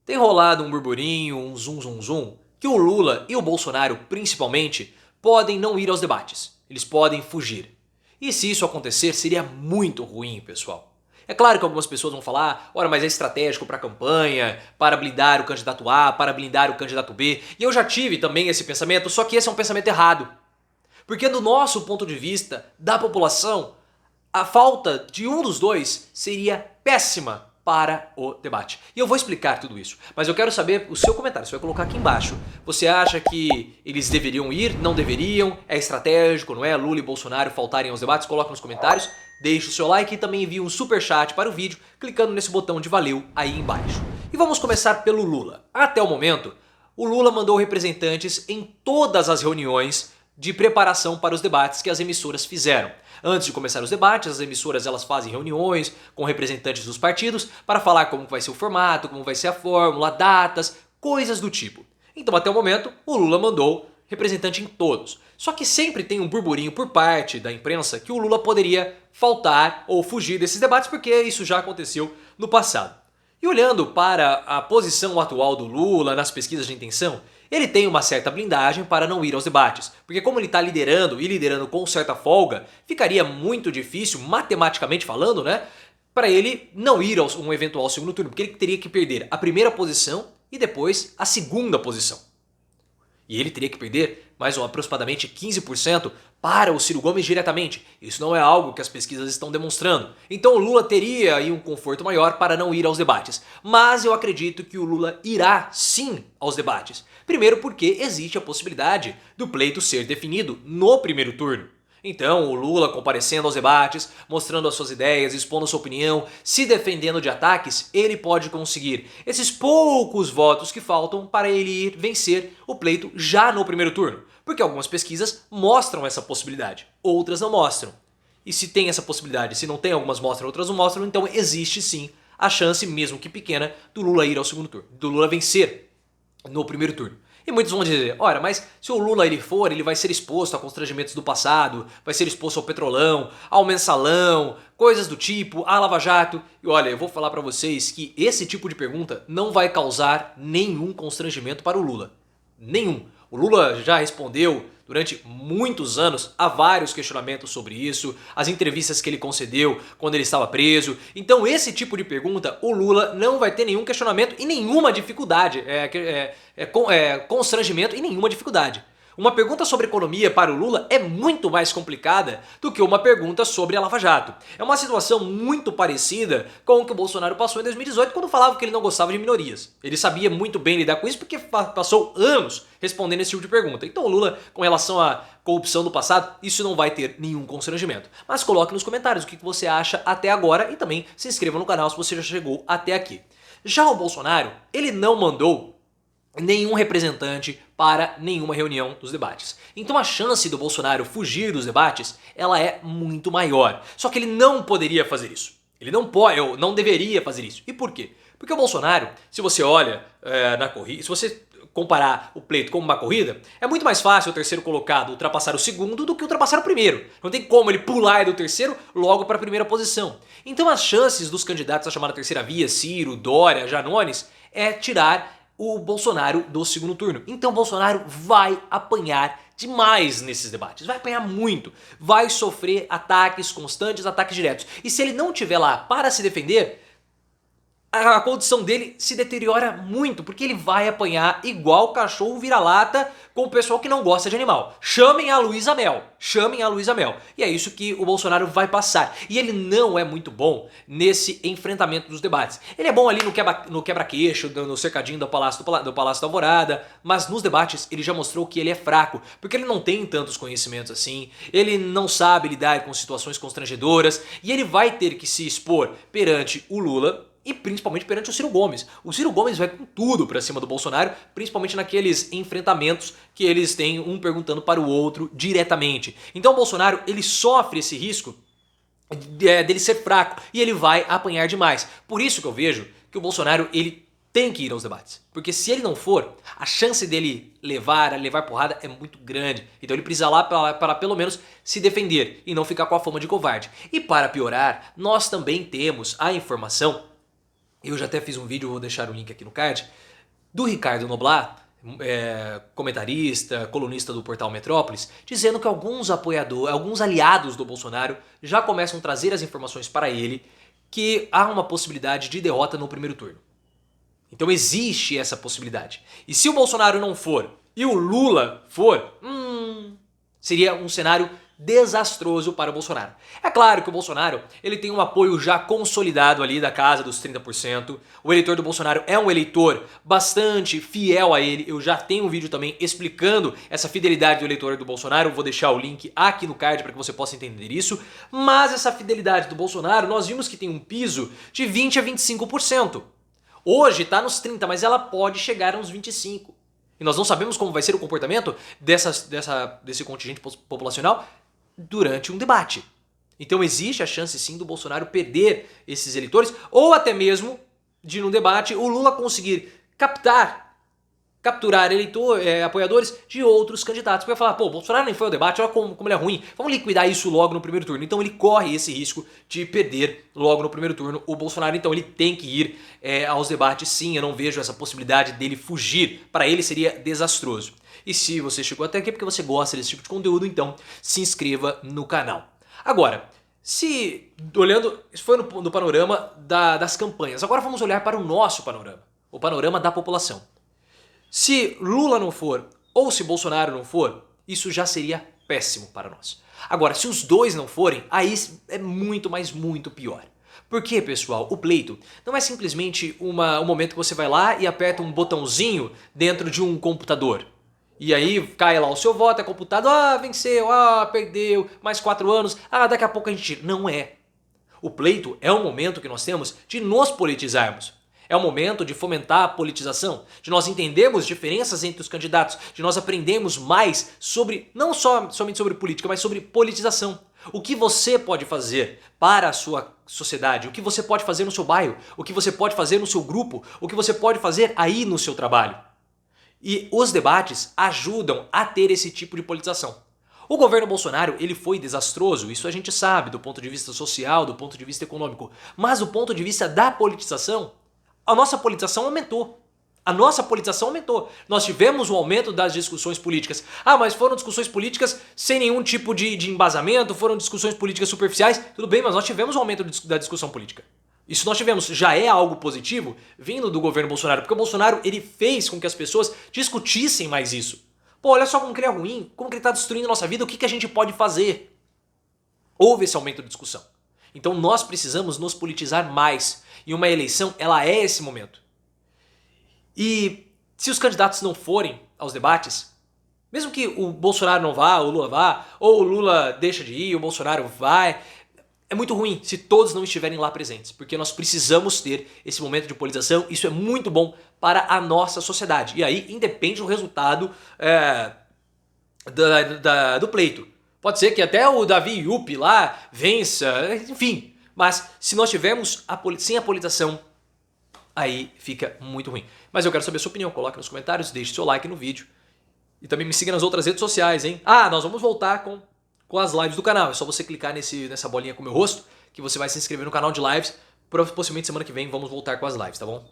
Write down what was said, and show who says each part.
Speaker 1: Tem rolado um burburinho, um zum zum zum, que o Lula e o Bolsonaro, principalmente, podem não ir aos debates. Eles podem fugir. E se isso acontecer, seria muito ruim, pessoal. É claro que algumas pessoas vão falar, ora, mas é estratégico para a campanha, para blindar o candidato A, para blindar o candidato B. E eu já tive também esse pensamento, só que esse é um pensamento errado. Porque do nosso ponto de vista, da população, a falta de um dos dois seria péssima para o debate. E eu vou explicar tudo isso, mas eu quero saber o seu comentário, você vai colocar aqui embaixo. Você acha que eles deveriam ir, não deveriam, é estratégico, não é? Lula e Bolsonaro faltarem aos debates? Coloca nos comentários, deixe o seu like e também envie um super chat para o vídeo, clicando nesse botão de valeu aí embaixo. E vamos começar pelo Lula. Até o momento, o Lula mandou representantes em todas as reuniões de preparação para os debates que as emissoras fizeram. Antes de começar os debates, as emissoras elas fazem reuniões com representantes dos partidos para falar como vai ser o formato, como vai ser a fórmula, datas, coisas do tipo. Então, até o momento, o Lula mandou representante em todos. Só que sempre tem um burburinho por parte da imprensa que o Lula poderia faltar ou fugir desses debates porque isso já aconteceu no passado. E olhando para a posição atual do Lula nas pesquisas de intenção, ele tem uma certa blindagem para não ir aos debates, porque como ele está liderando e liderando com certa folga, ficaria muito difícil, matematicamente falando, né, para ele não ir a um eventual segundo turno, porque ele teria que perder a primeira posição e depois a segunda posição. E ele teria que perder mais ou aproximadamente 15% para o Ciro Gomes diretamente. Isso não é algo que as pesquisas estão demonstrando. Então o Lula teria aí um conforto maior para não ir aos debates. Mas eu acredito que o Lula irá sim aos debates. Primeiro porque existe a possibilidade do pleito ser definido no primeiro turno. Então, o Lula comparecendo aos debates, mostrando as suas ideias, expondo sua opinião, se defendendo de ataques, ele pode conseguir esses poucos votos que faltam para ele ir vencer o pleito já no primeiro turno. Porque algumas pesquisas mostram essa possibilidade, outras não mostram. E se tem essa possibilidade, se não tem, algumas mostram, outras não mostram, então existe sim a chance, mesmo que pequena, do Lula ir ao segundo turno, do Lula vencer no primeiro turno. E muitos vão dizer, ora, mas se o Lula ele for, ele vai ser exposto a constrangimentos do passado, vai ser exposto ao Petrolão, ao Mensalão, coisas do tipo, à Lava Jato. E olha, eu vou falar pra vocês que esse tipo de pergunta não vai causar nenhum constrangimento para o Lula. Nenhum. O Lula já respondeu durante muitos anos a vários questionamentos sobre isso, as entrevistas que ele concedeu quando ele estava preso. Então esse tipo de pergunta o Lula não vai ter nenhum questionamento e nenhuma dificuldade, constrangimento e nenhuma dificuldade. Uma pergunta sobre economia para o Lula é muito mais complicada do que uma pergunta sobre a Lava Jato. É uma situação muito parecida com o que o Bolsonaro passou em 2018 quando falava que ele não gostava de minorias. Ele sabia muito bem lidar com isso porque passou anos respondendo esse tipo de pergunta. Então o Lula, com relação à corrupção do passado, isso não vai ter nenhum constrangimento. Mas coloque nos comentários o que você acha até agora e também se inscreva no canal se você já chegou até aqui. Já o Bolsonaro, ele não mandou nenhum representante para nenhuma reunião dos debates. Então a chance do Bolsonaro fugir dos debates, ela é muito maior. Só que ele não poderia fazer isso. Ele não pode, ou não deveria fazer isso. E por quê? Porque o Bolsonaro, se você olha na corrida, se você comparar o pleito como uma corrida, é muito mais fácil o terceiro colocado ultrapassar o segundo do que ultrapassar o primeiro. Não tem como ele pular do terceiro logo para a primeira posição. Então as chances dos candidatos à chamada terceira via, Ciro, Dória, Janones, é tirar o Bolsonaro do segundo turno. Então o Bolsonaro vai apanhar demais nesses debates, vai apanhar muito, vai sofrer ataques constantes, ataques diretos. E se ele não estiver lá para se defender, a condição dele se deteriora muito, porque ele vai apanhar igual cachorro vira-lata com o pessoal que não gosta de animal. Chamem a Luísa Mel, chamem a Luísa Mel. E é isso que o Bolsonaro vai passar. E ele não é muito bom nesse enfrentamento dos debates. Ele é bom ali no quebra-queixo, no cercadinho do Palácio da Alvorada, mas nos debates ele já mostrou que ele é fraco, porque ele não tem tantos conhecimentos assim, ele não sabe lidar com situações constrangedoras, e ele vai ter que se expor perante o Lula, e principalmente perante o Ciro Gomes. O Ciro Gomes vai com tudo pra cima do Bolsonaro, principalmente naqueles enfrentamentos que eles têm um perguntando para o outro diretamente. Então o Bolsonaro, ele sofre esse risco dele ser fraco e ele vai apanhar demais. Por isso que eu vejo que o Bolsonaro, ele tem que ir aos debates. Porque se ele não for, a chance dele levar porrada é muito grande. Então ele precisa lá para pelo menos se defender e não ficar com a fama de covarde. E para piorar, nós também temos a informação eu já até fiz um vídeo, vou deixar o link aqui no card, do Ricardo Noblat, comentarista, colunista do portal Metrópolis, dizendo que alguns apoiadores, alguns aliados do Bolsonaro já começam a trazer as informações para ele que há uma possibilidade de derrota no primeiro turno. Então existe essa possibilidade. E se o Bolsonaro não for e o Lula for, seria um cenário desastroso para o Bolsonaro. É claro que o Bolsonaro ele tem um apoio já consolidado ali da casa dos 30%. O eleitor do Bolsonaro é um eleitor bastante fiel a ele. Eu já tenho um vídeo também explicando essa fidelidade do eleitor do Bolsonaro. Eu vou deixar o link aqui no card para que você possa entender isso. Mas essa fidelidade do Bolsonaro, nós vimos que tem um piso de 20 a 25%. Hoje está nos 30%, mas ela pode chegar a uns 25%. E nós não sabemos como vai ser o comportamento desse contingente populacional durante um debate. Então existe a chance sim do Bolsonaro perder esses eleitores, ou até mesmo de num debate o Lula conseguir capturar apoiadores de outros candidatos. Porque vai falar, pô, o Bolsonaro nem foi ao debate, olha como ele é ruim, vamos liquidar isso logo no primeiro turno. Então ele corre esse risco de perder logo no primeiro turno o Bolsonaro. Então ele tem que ir aos debates sim, eu não vejo essa possibilidade dele fugir. Para ele seria desastroso. E se você chegou até aqui porque você gosta desse tipo de conteúdo, então se inscreva no canal. Agora, isso foi no panorama das campanhas. Agora vamos olhar para o nosso panorama, o panorama da população. Se Lula não for ou se Bolsonaro não for, isso já seria péssimo para nós. Agora, se os dois não forem, aí é muito, mas muito pior. Porque, pessoal, o pleito não é simplesmente um momento que você vai lá e aperta um botãozinho dentro de um computador. E aí cai lá o seu voto, é computado, venceu, perdeu, mais 4 anos, daqui a pouco a gente tira. Não é. O pleito é um momento que nós temos de nos politizarmos. É o momento de fomentar a politização, de nós entendermos diferenças entre os candidatos, de nós aprendermos mais sobre, não somente sobre política, mas sobre politização. O que você pode fazer para a sua sociedade, o que você pode fazer no seu bairro, o que você pode fazer no seu grupo, o que você pode fazer aí no seu trabalho. E os debates ajudam a ter esse tipo de politização. O governo Bolsonaro ele foi desastroso, isso a gente sabe, do ponto de vista social, do ponto de vista econômico, mas do ponto de vista da politização, a nossa politização aumentou. Nós tivemos um aumento das discussões políticas. Mas foram discussões políticas sem nenhum tipo de embasamento, foram discussões políticas superficiais. Tudo bem, mas nós tivemos um aumento da discussão política. Isso nós tivemos. Já é algo positivo vindo do governo Bolsonaro, porque o Bolsonaro ele fez com que as pessoas discutissem mais isso. Pô, olha só como que ele é ruim, como que ele está destruindo a nossa vida, o que a gente pode fazer? Houve esse aumento de discussão. Então nós precisamos nos politizar mais. E uma eleição, ela é esse momento. E se os candidatos não forem aos debates, mesmo que o Bolsonaro não vá, o Lula vá, ou o Lula deixa de ir, o Bolsonaro vai, é muito ruim se todos não estiverem lá presentes, porque nós precisamos ter esse momento de politização, isso é muito bom para a nossa sociedade. E aí independe do resultado do pleito. Pode ser que até o Davi Yupi lá vença, enfim. Mas se nós tivermos sem a politização, aí fica muito ruim. Mas eu quero saber a sua opinião, coloque nos comentários, deixe seu like no vídeo. E também me siga nas outras redes sociais, hein? Nós vamos voltar com as lives do canal. É só você clicar nessa bolinha com o meu rosto, que você vai se inscrever no canal de lives. Possivelmente semana que vem vamos voltar com as lives, tá bom?